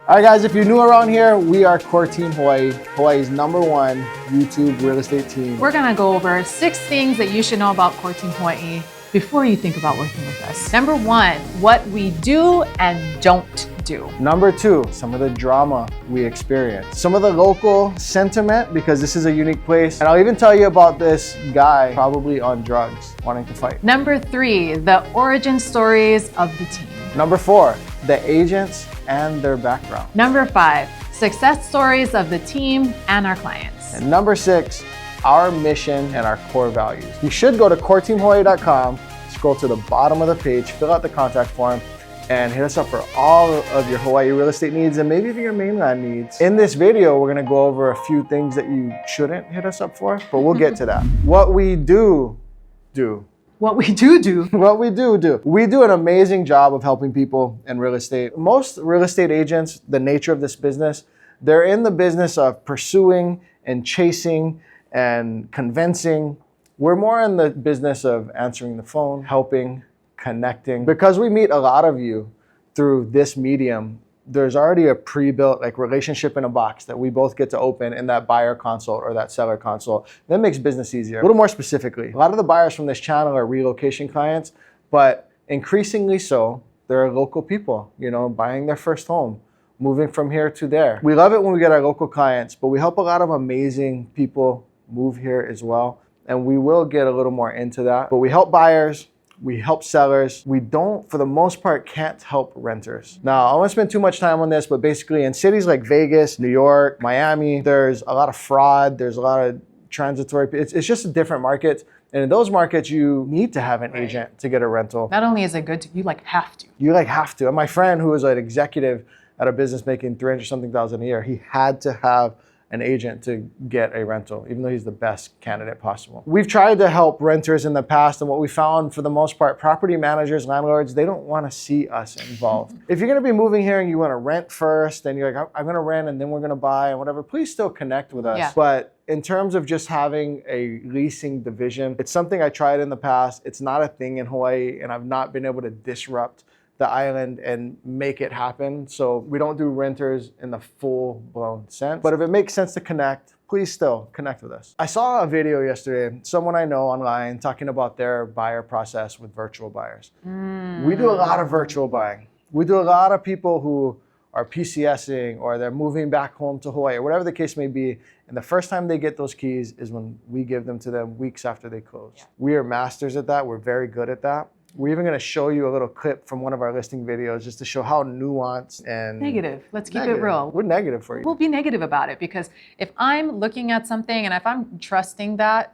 All right, guys, if you're new around here, we are Core Team Hawaii, Hawaii's #1 YouTube real estate team. We're gonna go over 6 things that you should know about Core Team Hawaii before you think about working with us. Number 1, what we do and don't do. Number 2, some of the drama we experience. Some of the local sentiment, because this is a unique place. And I'll even tell you about this guy probably on drugs wanting to fight. Number 3, the origin stories of the team. Number 4, the agents and their background. Number 5, success stories of the team and our clients. And number 6, our mission and our core values. You should go to coreteamhawaii.com, scroll to the bottom of the page, fill out the contact form, and hit us up for all of your Hawaii real estate needs and maybe even your mainland needs. In this video, we're gonna go over a few things that you shouldn't hit us up for, but we'll get to that. What we do. What we do. What we do. We do an amazing job of helping people in real estate. Most real estate agents, the nature of this business, they're in the business of pursuing and chasing and convincing. We're more in the business of answering the phone, helping, connecting. Because we meet a lot of you through this medium, there's already a pre-built relationship in a box that we both get to open in that buyer consult or that seller consult. That makes business easier. A little more specifically, a lot of the buyers from this channel are relocation clients, but increasingly so, they're local people, buying their first home, moving from here to there. We love it when we get our local clients, but we help a lot of amazing people move here as well. And we will get a little more into that. But we help buyers, we help sellers. We don't, for the most part, can't help renters. Now, I won't spend too much time on this, but basically in cities like Vegas, New York, Miami, there's a lot of fraud. There's a lot of transitory, it's just a different market. And in those markets, you need to have an agent to get a rental. Not only is it good, you have to. You have to. And my friend who was an executive at a business making 300-something thousand a year, he had to have an agent to get a rental, even though he's the best candidate possible. We've tried to help renters in the past, and what we found for the most part, property managers, landlords, they don't want to see us involved. If you're gonna be moving here and you wanna rent first, and you're like, I'm gonna rent and then we're gonna buy and whatever, please still connect with us. Yeah. But in terms of just having a leasing division, it's something I tried in the past. It's not a thing in Hawaii, and I've not been able to disrupt the island and make it happen. So we don't do renters in the full-blown sense. But if it makes sense to connect, please still connect with us. I saw a video yesterday, someone I know online talking about their buyer process with virtual buyers. We do a lot of virtual buying. We do a lot of people who are PCSing or they're moving back home to Hawaii or whatever the case may be. And the first time they get those keys is when we give them to them weeks after they close. Yeah. We are masters at that. We're very good at that. We're even going to show you a little clip from one of our listing videos just to show how nuanced and negative. Let's keep it real. We're negative for you. We'll be negative about it because if I'm looking at something and if I'm trusting that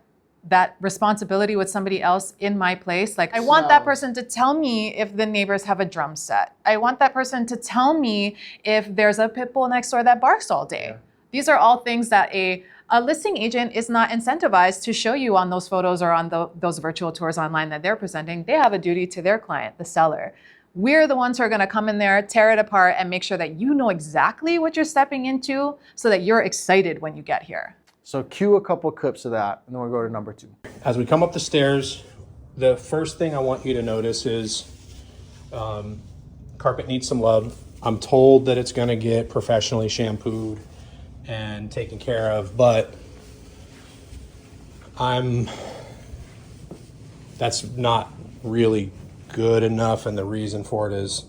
responsibility with somebody else in my place, I want that person to tell me if the neighbors have a drum set. I want that person to tell me if there's a pit bull next door that barks all day. Yeah. These are all things that a listing agent is not incentivized to show you on those photos or on those virtual tours online that they're presenting. They have a duty to their client, the seller. We're the ones who are going to come in there, tear it apart, and make sure that you know exactly what you're stepping into so that you're excited when you get here. So cue a couple clips of that, and then we'll go to number 2. As we come up the stairs, the first thing I want you to notice is carpet needs some love. I'm told that it's going to get professionally shampooed and taken care of, but that's not really good enough, and the reason for it is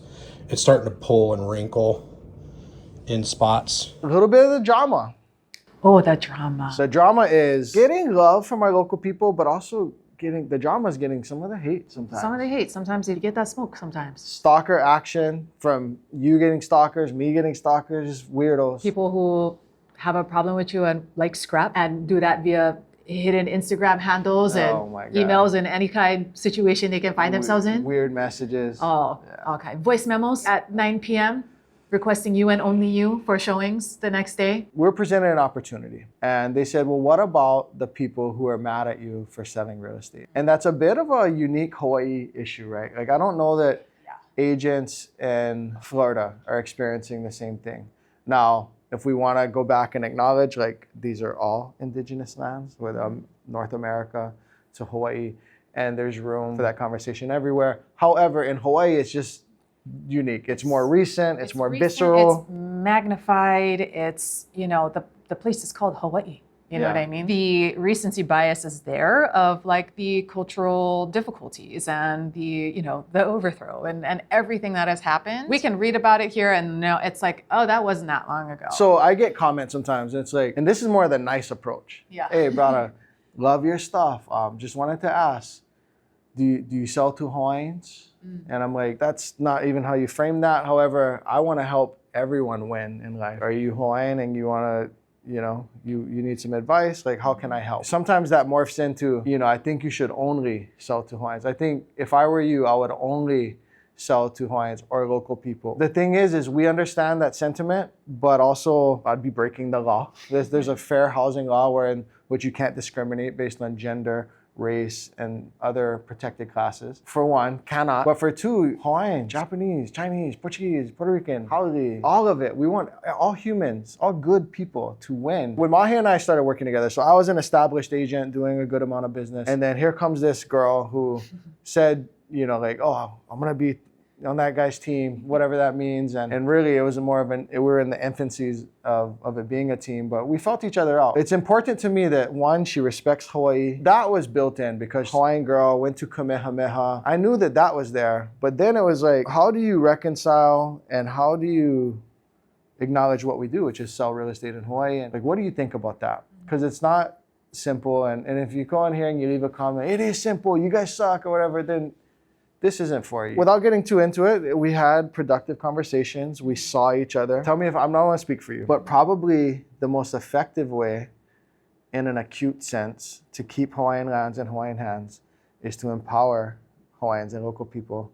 it's starting to pull and wrinkle in spots. A little bit of the drama. Oh, the drama. So drama is getting love from our local people, but also the drama is getting some of the hate sometimes. Some of the hate. Sometimes you get that smoke sometimes. Stalker action from you getting stalkers, me getting stalkers, just weirdos. People who have a problem with you and scrap and do that via hidden Instagram handles and emails and any kind of situation they can find themselves in. Weird messages. Oh, yeah. Okay. Voice memos at 9 p.m. requesting you and only you for showings the next day. We're presented an opportunity. And they said, well, what about the people who are mad at you for selling real estate? And that's a bit of a unique Hawaii issue, right? I don't know that agents in Florida are experiencing the same thing. Now, if we want to go back and acknowledge, these are all indigenous lands, from North America to Hawaii, and there's room for that conversation everywhere. However, in Hawaii, it's just unique. It's more recent. It's more recent, visceral. It's magnified. It's, the place is called Hawaii. You know what I mean? The recency bias is there of like the cultural difficulties and the overthrow and everything that has happened. We can read about it here and now it's like, oh, that wasn't that long ago. So I get comments sometimes. It's like, and this is more of the nice approach. Yeah. Hey, brother, love your stuff. Just wanted to ask, do you sell to Hawaiians? And I'm like, that's not even how you frame that. However, I want to help everyone win in life. Are you Hawaiian and you want to, you need some advice? Like, how can I help? Sometimes that morphs into, I think you should only sell to Hawaiians. I think if I were you, I would only sell to Hawaiians or local people. The thing is we understand that sentiment, but also I'd be breaking the law. There's a fair housing law in which you can't discriminate based on gender, race, and other protected classes. For one, cannot. But for two, Hawaiian, Japanese, Chinese, Portuguese, Puerto Rican, Haole, all of it. We want all humans, all good people to win. When Mahi and I started working together, so I was an established agent doing a good amount of business. And then here comes this girl who said, oh, I'm gonna be on that guy's team, whatever that means. And really it was more of we were in the infancies of it being a team, but we felt each other out. It's important to me that one, she respects Hawaii. That was built in because Hawaiian girl went to Kamehameha. I knew that was there, but then it was like, how do you reconcile and how do you acknowledge what we do, which is sell real estate in Hawaii? And like, what do you think about that? Because it's not simple. And if you go in here and you leave a comment, it is simple, you guys suck or whatever, then this isn't for you. Without getting too into it, we had productive conversations. We saw each other. Tell me if I'm not going to speak for you, but probably the most effective way in an acute sense to keep Hawaiian lands in Hawaiian hands is to empower Hawaiians and local people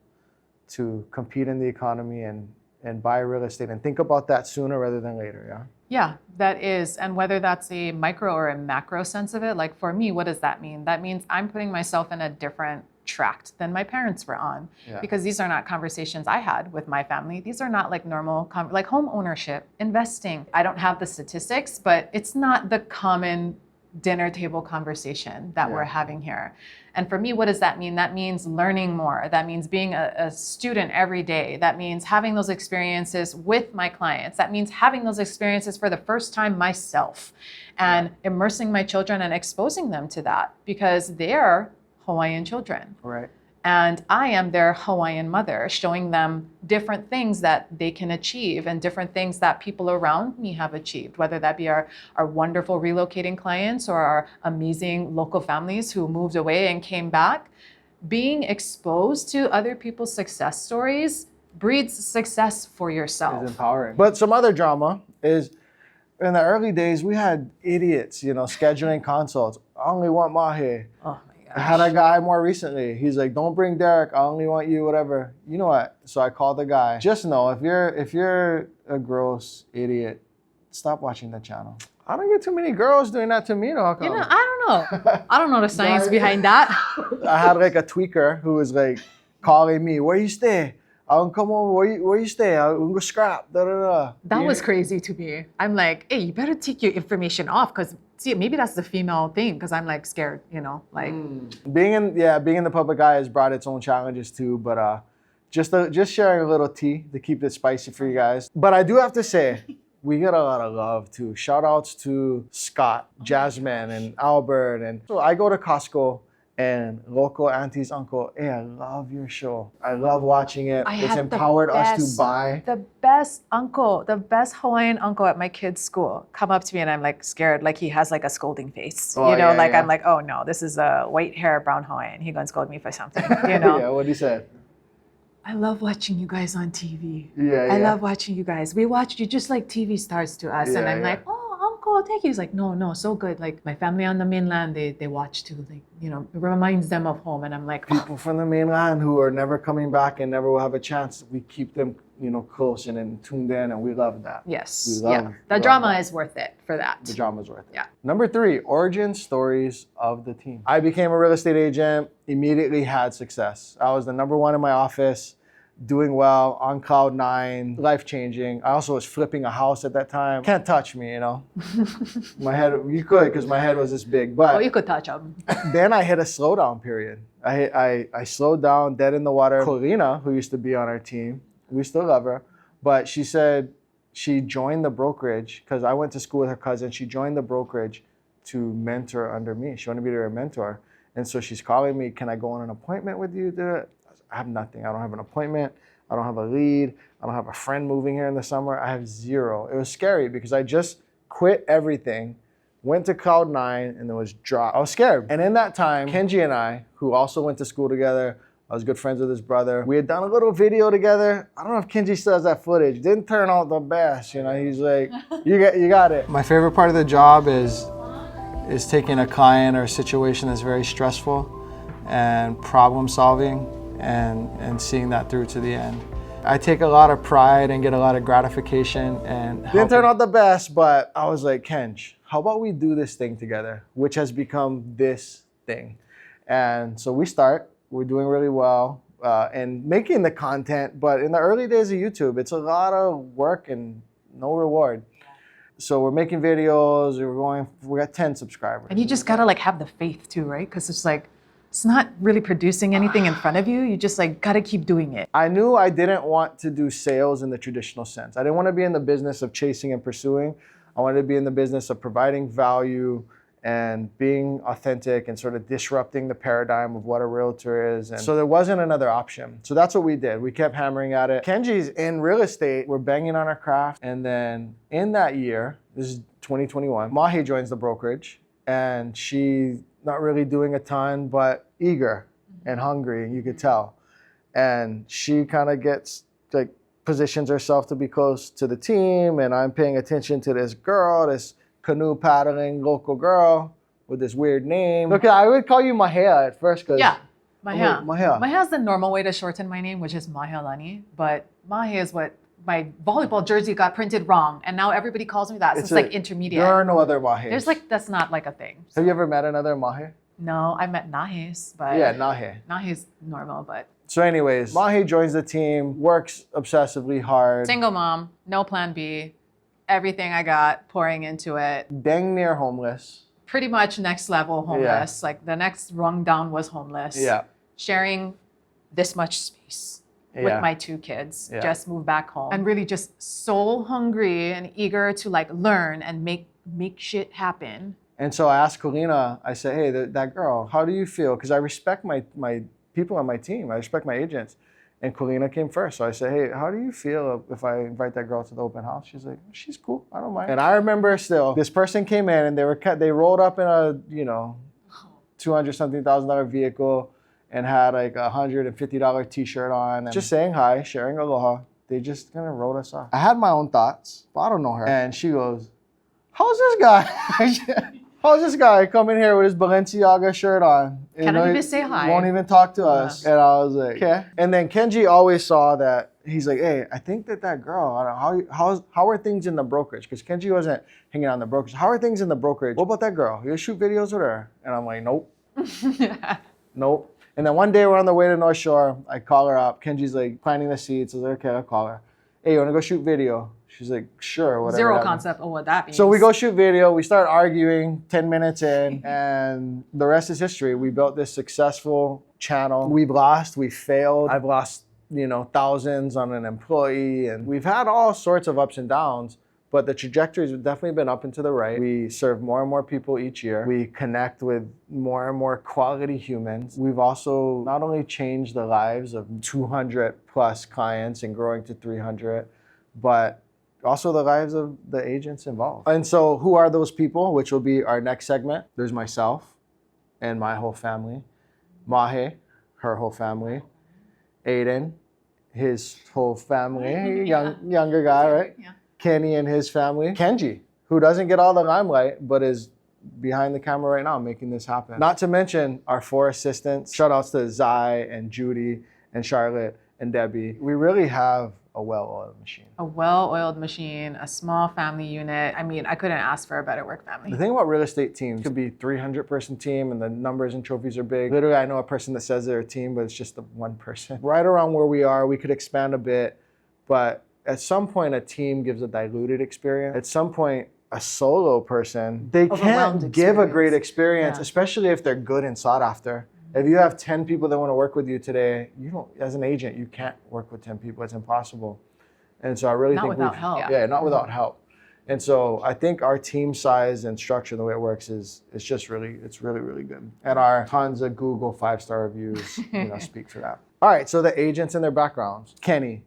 to compete in the economy and buy real estate and think about that sooner rather than later, yeah? Yeah, that is. And whether that's a micro or a macro sense of it, like for me, what does that mean? That means I'm putting myself in a different tract than my parents were on, because these are not conversations I had with my family. These are not like normal, like home ownership, investing. I don't have the statistics, but it's not the common dinner table conversation that we're having here. And for me, what does that mean? That means learning more. That means being a student every day. That means having those experiences with my clients. That means having those experiences for the first time myself and immersing my children and exposing them to that, because they're Hawaiian children. Right. And I am their Hawaiian mother, showing them different things that they can achieve and different things that people around me have achieved, whether that be our wonderful relocating clients or our amazing local families who moved away and came back. Being exposed to other people's success stories breeds success for yourself. It's empowering. But some other drama is, in the early days, we had idiots, scheduling consults. I only want Mahi. Oh. I had a guy more recently. He's like, don't bring Derek. I only want you, whatever. You know what? So I called the guy. Just know, if you're a gross idiot, stop watching the channel. I don't get too many girls doing that to me, though. I don't know. I don't know the science behind that. I had like a tweaker who was like calling me, where you stay? I'll come over. Where you stay? I'll go scrap. Da, da, da. That was crazy to me. I'm like, hey, you better take your information off, because see, maybe that's the female thing, because I'm like scared, like. Being in the public eye has brought its own challenges too, but just sharing a little tea to keep it spicy for you guys. But I do have to say, we get a lot of love too. Shout outs to Scott, Jasmine, and Albert. And so I go to Costco and local aunties, uncle, hey, I love your show. I love watching it. It's empowered us to buy. The best Hawaiian uncle at my kid's school come up to me and I'm like scared, like he has like a scolding face. I'm like, oh no, this is a white hair, brown Hawaiian. He gonna scold me for something, Yeah, what'd he say? I love watching you guys on TV. I love watching you guys. We watch you just like TV stars to us. And I'm like, oh, uncle, thank you. He's like, no, so good. Like my family on the mainland, they watch too. Like, it reminds them of home. And I'm like, people from the mainland who are never coming back and never will have a chance. We keep them, close and tuned in, and we love that. Yes. The drama is worth it for that. The drama is worth it. Yeah. Number 3, origin stories of the team. I became a real estate agent, immediately had success. I was the number 1 in my office, doing well, on cloud 9, life-changing. I also was flipping a house at that time. Can't touch me, My head, you could, because my head was this big. But you could touch them. Then I hit a slowdown period. I slowed down, dead in the water. Corina, who used to be on our team, We still love her. But she said she joined the brokerage because I went to school with her cousin. She joined the brokerage to mentor under me. She wanted me to be her mentor. And so she's calling me, can I go on an appointment with you? I have nothing. I don't have an appointment. I don't have a lead. I don't have a friend moving here in the summer. I have zero. It was scary because I just quit everything, went to Cloud 9, and then was dropped. I was scared. And in that time, Kenji and I, who also went to school together, I was good friends with his brother. We had done a little video together. I don't know if Kenji still has that footage. Didn't turn out the best, you know. He's like, you got it. My favorite part of the job is taking a client or a situation that's very stressful and problem solving and seeing that through to the end. I take a lot of pride and get a lot of gratification and didn't turn out the best, but I was like, Kenj, how about we do this thing together, which has become this thing. And so we're doing really well and making the content, but in the early days of YouTube, it's a lot of work and no reward. So we're making videos, we got 10 subscribers. And you just gotta like have the faith too, right? Because it's like, it's not really producing anything in front of you. You just like gotta keep doing it. I knew I didn't want to do sales in the traditional sense. I didn't want to be in the business of chasing and pursuing. I wanted to be in the business of providing value and being authentic and sort of disrupting the paradigm of what a realtor is. And so there wasn't another option. So that's what we did. We kept hammering at it. Kenji's in real estate. We're banging on our craft. And then in that year, this is 2021, Mahi joins the brokerage and she's not really doing a ton, but eager and hungry, you could tell. And she kind of gets like positions herself to be close to the team, and I'm paying attention to this girl, this canoe paddling local girl with this weird name. Look, I would call you Mahea at first because Mahea. Mahea. Mahea is the normal way to shorten my name, which is Mahealani, but Mahe is what my volleyball jersey got printed wrong, and now everybody calls me that. So it's like intermediate. There are no other Mahes. There's like, that's not like a thing. Have you ever met another Mahe? No, I met Nahes, but Yeah, Nahe. Nahe's normal, but So anyways, Mahi joins the team, works obsessively hard. single mom, no plan B, everything I got pouring into it. Dang near homeless. Pretty much next level homeless. Like the next rung down was homeless. Yeah. Sharing this much space with my 2 kids. Yeah. Just moved back home. And really just so hungry and eager to like learn and make shit happen. And so I asked Colina, I said, hey, that girl, how do you feel? Because I respect my people on my team. I respect my agents. And Colina came first. So I said, hey, how do you feel if I invite that girl to the open house? She's like, she's cool. I don't mind. And I remember still, this person came in and they rolled up in a, $200-something thousand vehicle and had like a $150 t-shirt on. And just saying hi, sharing aloha. They just kind of wrote us off. I had my own thoughts, but I don't know her. And she goes, how's this guy? How's this guy coming here with his Balenciaga shirt on? Can't even say hi. Won't even talk to us. And I was like, okay. And then Kenji always saw that. He's like, hey, I think that girl, I don't know, how are things in the brokerage? Because Kenji wasn't hanging out in the brokerage. How are things in the brokerage? What about that girl? You shoot videos with her? And I'm like, nope. Nope. And then one day we're on the way to North Shore. I call her up. Kenji's like planning the seats. I was like, okay, I'll call her. Hey, you want to go shoot video? She's like, sure, whatever. Zero concept of what that means. So we go shoot video. We start arguing 10 minutes in, and the rest is history. We built this successful channel. We've lost, we've failed. I've lost, thousands on an employee, and we've had all sorts of ups and downs, but the trajectories have definitely been up and to the right. We serve more and more people each year. We connect with more and more quality humans. We've also not only changed the lives of 200 plus clients and growing to 300, but also the lives of the agents involved. And so who are those people, which will be our next segment? There's myself and my whole family. Mahe, her whole family. Aiden, his whole family. Younger guy, right? Yeah. Kenny and his family. Kenji, who doesn't get all the limelight, but is behind the camera right now making this happen. Not to mention our 4 assistants. Shout outs to Zai and Judy and Charlotte and Debbie. We really have a well-oiled machine. A well-oiled machine, a small family unit. I mean, I couldn't ask for a better work family. The thing about real estate teams, it could be 300-person team and the numbers and trophies are big. Literally, I know a person that says they're a team, but it's just the one person. Right around where we are, we could expand a bit, but at some point, a team gives a diluted experience. At some point, a solo person, they can't give a great experience, especially if they're good and sought after. If you have 10 people that want to work with you today, you don't, as an agent, you can't work with 10 people. It's impossible. And so I really Not think without help. Yeah, not without help. And so I think our team size and structure, the way it works, is it's just really, it's really, really good. And our tons of Google 5-star reviews, speak for that. All right, so the agents and their backgrounds. Kenny,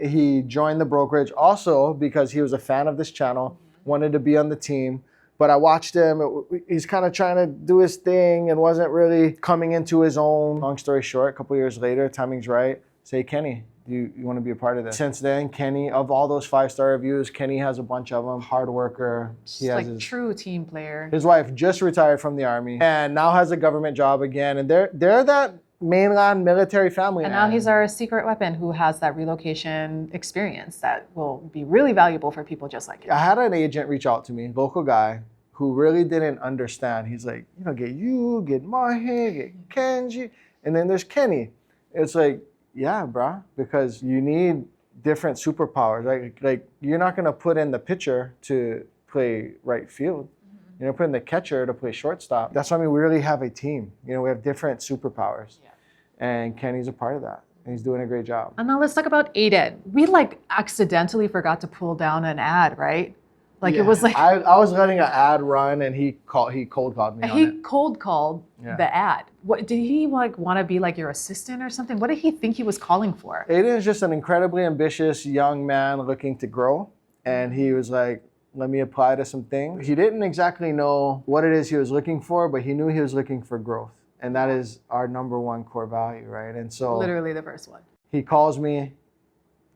he joined the brokerage also because he was a fan of this channel, wanted to be on the team. But I watched him, he's kind of trying to do his thing and wasn't really coming into his own. Long story short, a couple years later, timing's right, say, Kenny, you want to be a part of this? Since then, Kenny, of all those 5-star reviews, Kenny has a bunch of them, hard worker. He has like true team player. His wife just retired from the Army and now has a government job again. And they're that mainland military family. And now he's our secret weapon who has that relocation experience that will be really valuable for people just like him. I had an agent reach out to me, local guy, who really didn't understand. He's like, get you, get Mahe, get Kenji, and then there's Kenny. It's like, yeah, brah, because you need different superpowers. Like you're not gonna put in the pitcher to play right field. You're gonna put in the catcher to play shortstop. That's why we really have a team. We have different superpowers. Yeah. And Kenny's a part of that. And he's doing a great job. And now let's talk about Aiden. We accidentally forgot to pull down an ad, right? It was like I was letting an ad run, and he cold called me. He cold called the ad. What did he want to be like your assistant or something? What did he think he was calling for? Aiden is just an incredibly ambitious young man looking to grow, and he was like, "Let me apply to some things." He didn't exactly know what it is he was looking for, but he knew he was looking for growth, and that is our #1 core value, right? And so literally the first one. He calls me.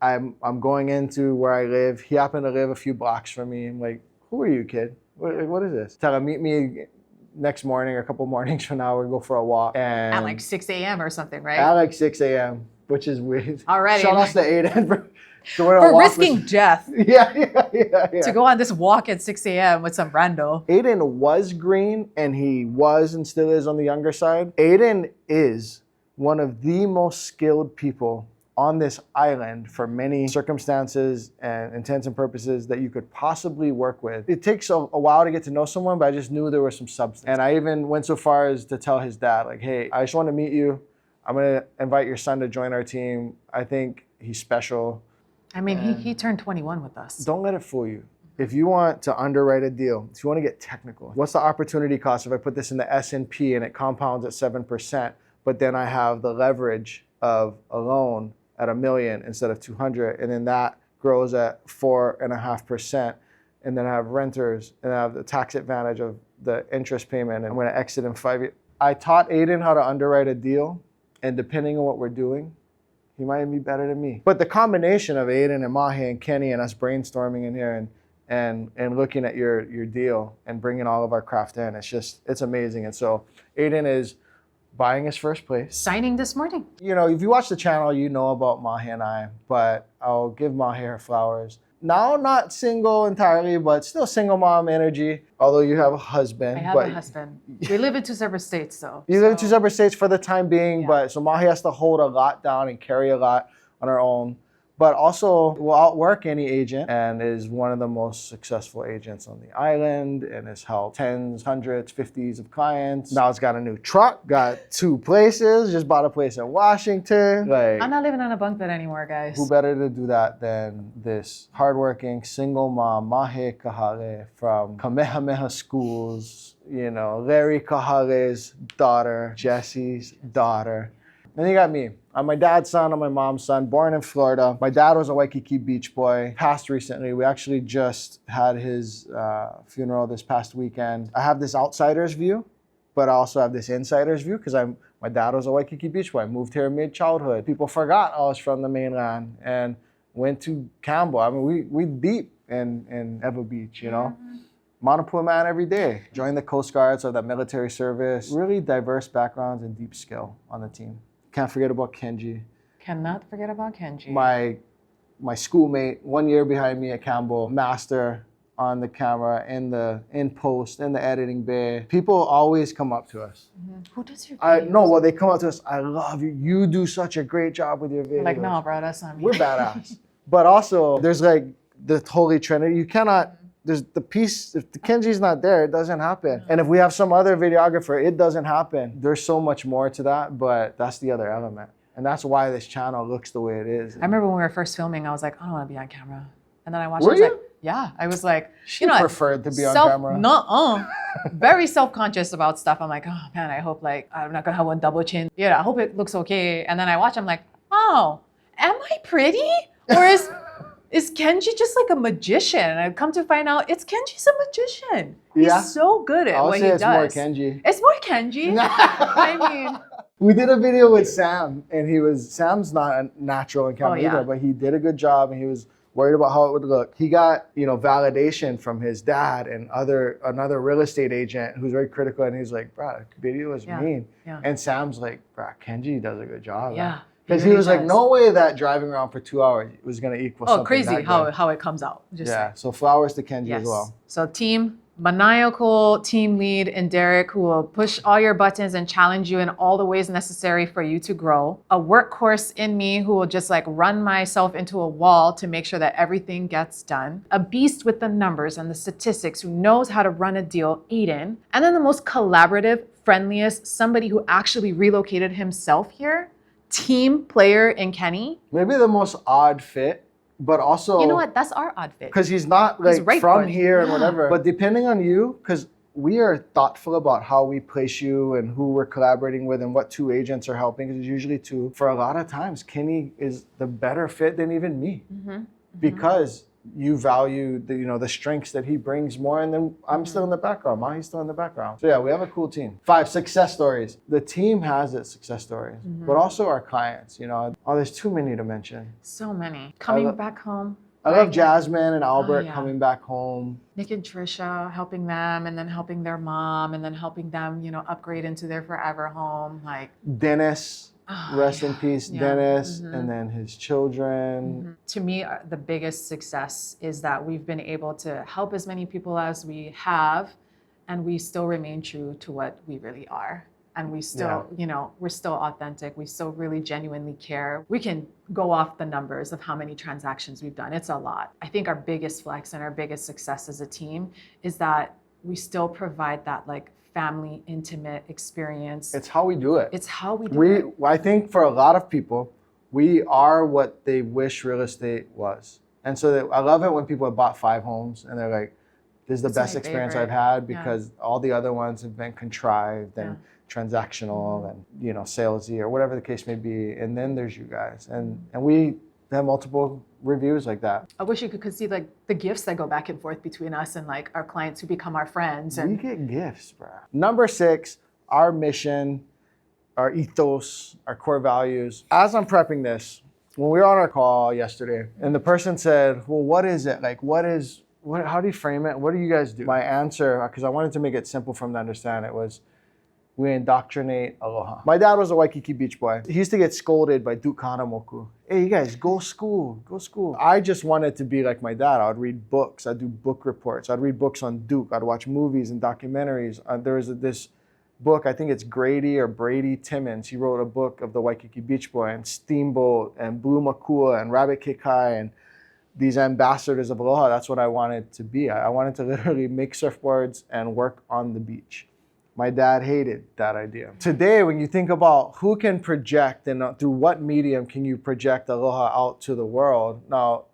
I'm going into where I live. He happened to live a few blocks from me. I'm like, who are you, kid? What is this? Tell him, meet me next morning or a couple mornings from now. We'll go for a walk. And at like 6 a.m. or something, right? At like 6 a.m., which is weird. Already. Shout out to Aiden for risking death. Yeah. To go on this walk at 6 a.m. with some rando. Aiden was green, and he was and still is on the younger side. Aiden is one of the most skilled people on this island for many circumstances and intents and purposes that you could possibly work with. It takes a while to get to know someone, but I just knew there was some substance. And I even went so far as to tell his dad, like, hey, I just want to meet you. I'm going to invite your son to join our team. I think he's special. I mean, he turned 21 with us. Don't let it fool you. If you want to underwrite a deal, if you want to get technical, what's the opportunity cost if I put this in the S&P and it compounds at 7%, but then I have the leverage of a loan at $1 million instead of 200, and then that grows at 4.5%, and then I have renters, and I have the tax advantage of the interest payment, and I'm going to exit in 5 years. I taught Aiden how to underwrite a deal, and depending on what we're doing, he might be better than me. But the combination of Aiden and Mahe and Kenny and us brainstorming in here and looking at your deal and bringing all of our craft in, it's amazing. And so Aiden is buying his first place. Signing this morning. If you watch the channel, you know about Mahe and I, but I'll give Mahe her flowers. Now, not single entirely, but still single mom energy, although you have a husband. I have a husband. We live in 2 separert states, though. You live in 2 separate states for the time being, but so Mahe has to hold a lot down and carry a lot on her own. But also will outwork any agent and is one of the most successful agents on the island and has helped tens, hundreds, 50s of clients. Now it's got a new truck, got 2 places, just bought a place in Washington. I'm not living on a bunk bed anymore, guys. Who better to do that than this hardworking single mom, Mahe Kahale from Kamehameha Schools, Larry Kahale's daughter, Jesse's daughter. Then you got me. I'm my dad's son, I'm my mom's son, born in Florida. My dad was a Waikiki Beach boy, passed recently. We actually just had his funeral this past weekend. I have this outsider's view, but I also have this insider's view because my dad was a Waikiki Beach boy. I moved here mid-childhood. People forgot I was from the mainland and went to Campbell. I mean, we deep in Ewa Beach, Manapua man every day. Joined the Coast Guard, so that military service. Really diverse backgrounds and deep skill on the team. Can't forget about Kenji. Cannot forget about Kenji. My schoolmate, 1 year behind me at Campbell, master on the camera, in post, in the editing bay. People always come up to us. Mm-hmm. Who does your videos? No, they come up to us, I love you. You do such a great job with your videos. Like, no, bro, that's not me. We're badass. But also, there's like the Holy Trinity. You cannot there's the piece, if the Kenji's not there, it doesn't happen. And if we have some other videographer, it doesn't happen. There's so much more to that, but that's the other element. And that's why this channel looks the way it is. I remember when we were first filming, I was like, I don't want to be on camera. And then I watched Were it, I was you? like, yeah. I was like, She preferred to be on camera. Nuh-uh. Very self-conscious about stuff. I'm like, oh man, I hope like, I'm not gonna have one double chin. Yeah, I hope it looks okay. And then I watch, I'm like, oh, am I pretty? Or is Kenji just like a magician? And I've come to find out Kenji's a magician. Yeah. He's so good at what he does. I would say it's more Kenji. It's more Kenji. I mean, we did a video with Sam, and Sam's not a natural in camera either, but he did a good job, and he was worried about how it would look. He got, validation from his dad and another real estate agent who's very critical, and he's like, bro, the video is mean. Yeah. And Sam's like, bro, Kenji does a good job. Yeah. Because he was like, no way that driving around for 2 hours was going to equal something crazy that how it comes out. So flowers to Kenji as well. So team, maniacal team lead in Derek, who will push all your buttons and challenge you in all the ways necessary for you to grow. A workhorse in me who will just like run myself into a wall to make sure that everything gets done. A beast with the numbers and the statistics who knows how to run a deal, Aiden. And then the most collaborative, friendliest, somebody who actually relocated himself here, team player in Kenny. Maybe the most odd fit, but also... You know what? That's our odd fit. Because he's not like right from here and whatever. But depending on you, because we are thoughtful about how we place you and who we're collaborating with and what two agents are helping, because it's usually two. For a lot of times, Kenny is the better fit than even me. Because you value the strengths that he brings more, and then I'm still in the background. Mahi's still in the background. So yeah, we have a cool team. 5 success stories. The team has its success stories, but also our clients. There's too many to mention. So many coming back home. I love Jasmine and Albert coming back home. Nick and Trisha helping them, and then helping their mom, and then helping them, upgrade into their forever home. Like Dennis. Rest in peace, Dennis, and then his children. To me, the biggest success is that we've been able to help as many people as we have, and we still remain true to what we really are. And we still, we're still authentic. We still really genuinely care. We can go off the numbers of how many transactions we've done. It's a lot. I think our biggest flex and our biggest success as a team is that we still provide that like family, intimate experience. It's how we do it. It's how we do it. I think for a lot of people, we are what they wish real estate was. And so I love it when people have bought 5 homes and they're like, this is the best experience I've had because all the other ones have been contrived and transactional and, salesy or whatever the case may be. And then there's you guys. And we have multiple reviews like that. I wish you could see like the gifts that go back and forth between us and like our clients who become our friends. And we get gifts, bro. Number 6, our mission, our ethos, our core values. As I'm prepping this, when we were on our call yesterday, and the person said, well, what is it? Like, how do you frame it? What do you guys do? My answer, because I wanted to make it simple for them to understand it, was we indoctrinate Aloha. My dad was a Waikiki beach boy. He used to get scolded by Duke Hanamoku. Hey, you guys, go school. I just wanted to be like my dad. I would read books. I'd do book reports. I'd read books on Duke. I'd watch movies and documentaries. There was this book, I think it's Grady or Brady Timmons. He wrote a book of the Waikiki Beach Boy and Steamboat and Blue Makua and Rabbit Kikai and these ambassadors of Aloha. That's what I wanted to be. I wanted to literally make surfboards and work on the beach. My dad hated that idea. Today, when you think about who can project and through what medium can you project Aloha out to the world, now,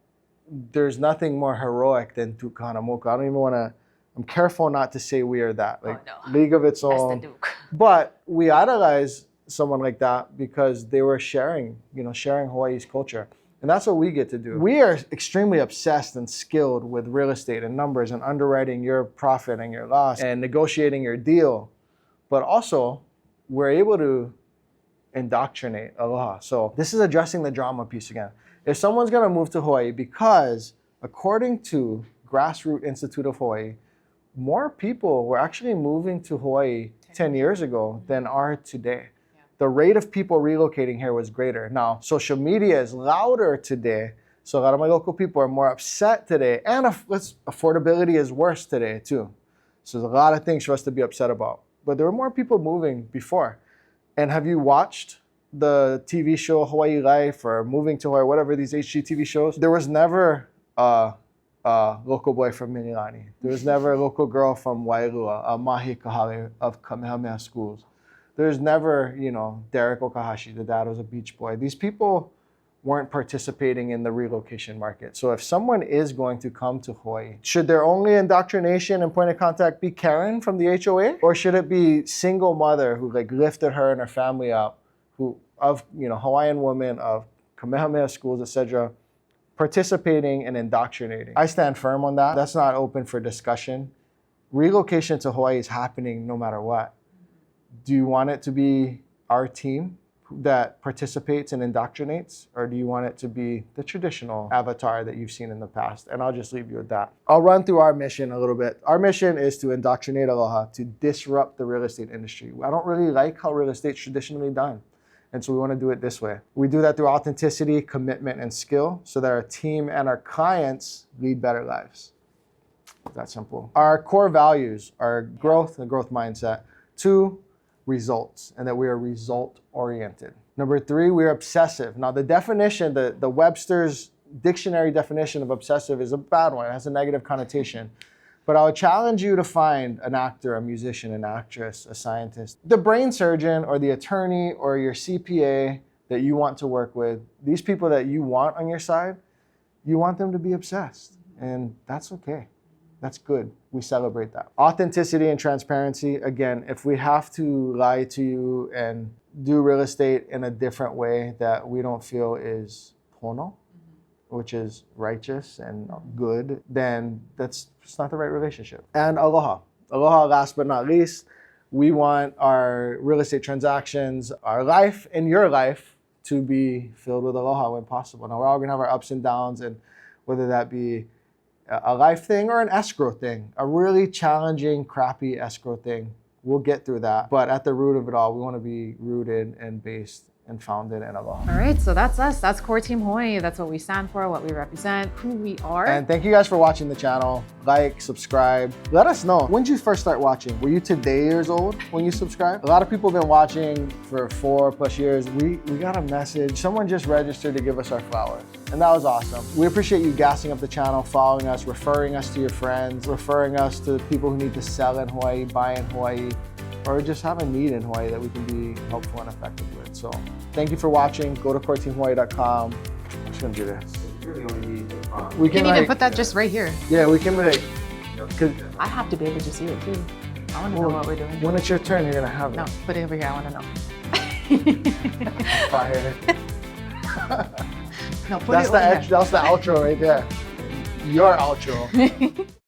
there's nothing more heroic than Duke Hanamoku. I don't even want to, I'm careful not to say we are that. Like, league of its own. That's the Duke. But we idolize someone like that because they were sharing Hawaii's culture. And that's what we get to do. We are extremely obsessed and skilled with real estate and numbers and underwriting your profit and your loss and negotiating your deal. But also, we're able to indoctrinate Aloha. So this is addressing the drama piece again. If someone's gonna move to Hawaii, because according to Grassroots Institute of Hawaii, more people were actually moving to Hawaii 10 years ago than are today. The rate of people relocating here was greater. Now, social media is louder today, so a lot of my local people are more upset today, and affordability is worse today too. So there's a lot of things for us to be upset about. But there were more people moving before. And have you watched the TV show Hawaii Life or Moving to Hawaii, whatever these HGTV shows? There was never a a local boy from Mililani. There was never a local girl from Wailua, a Mahi Kahale of Kamehameha schools. There's never, Derek Okahashi, the dad was a beach boy. These people weren't participating in the relocation market. So if someone is going to come to Hawaii, should their only indoctrination and point of contact be Karen from the HOA? Or should it be single mother who lifted her and her family up, Hawaiian woman of Kamehameha schools, etc., participating and indoctrinating? I stand firm on that. That's not open for discussion. Relocation to Hawaii is happening no matter what. Do you want it to be our team that participates and indoctrinates, or do you want it to be the traditional avatar that you've seen in the past? And I'll just leave you with that. I'll run through our mission a little bit. Our mission is to indoctrinate Aloha, to disrupt the real estate industry. I don't really like how real estate's traditionally done. And so we want to do it this way. We do that through authenticity, commitment, and skill so that our team and our clients lead better lives. It's that simple. Our core values are growth, and growth mindset. 2, results, and that we are result oriented. Number 3, we are obsessive. Now the definition, the Webster's dictionary definition of obsessive is a bad one. It has a negative connotation. But I would challenge you to find an actor, a musician, an actress, a scientist, the brain surgeon or the attorney or your CPA that you want to work with. These people that you want on your side, you want them to be obsessed. And that's okay. That's good. We celebrate that. Authenticity and transparency. Again, if we have to lie to you and do real estate in a different way that we don't feel is pono, which is righteous and good, then it's not the right relationship. And aloha. Aloha, last but not least, we want our real estate transactions, our life and your life to be filled with aloha when possible. Now, we're all gonna have our ups and downs, and whether that be a life thing or an escrow thing, a really challenging, crappy escrow thing. We'll get through that. But at the root of it all, we want to be rooted and based and founded in Aloha. All right, so that's us. That's Core Team Hawaii. That's what we stand for, what we represent, who we are. And thank you guys for watching the channel. Like, subscribe. Let us know. When did you first start watching? Were you today years old when you subscribed? A lot of people have been watching for 4+ years. We got a message. Someone just registered to give us our flowers. And that was awesome. We appreciate you gassing up the channel, following us, referring us to your friends, referring us to people who need to sell in Hawaii, buy in Hawaii, or just have a need in Hawaii that we can be helpful and effective with. So thank you for watching. Go to coreteamhawaii.com. I'm just gonna do this. We can even put that just right here. Yeah, we can I have to be able to see it too. I want to know what we're doing. When it's your turn, you're gonna have it. No, put it over here. I want to know. Fire. No, put it over That's the outro right there. Your outro.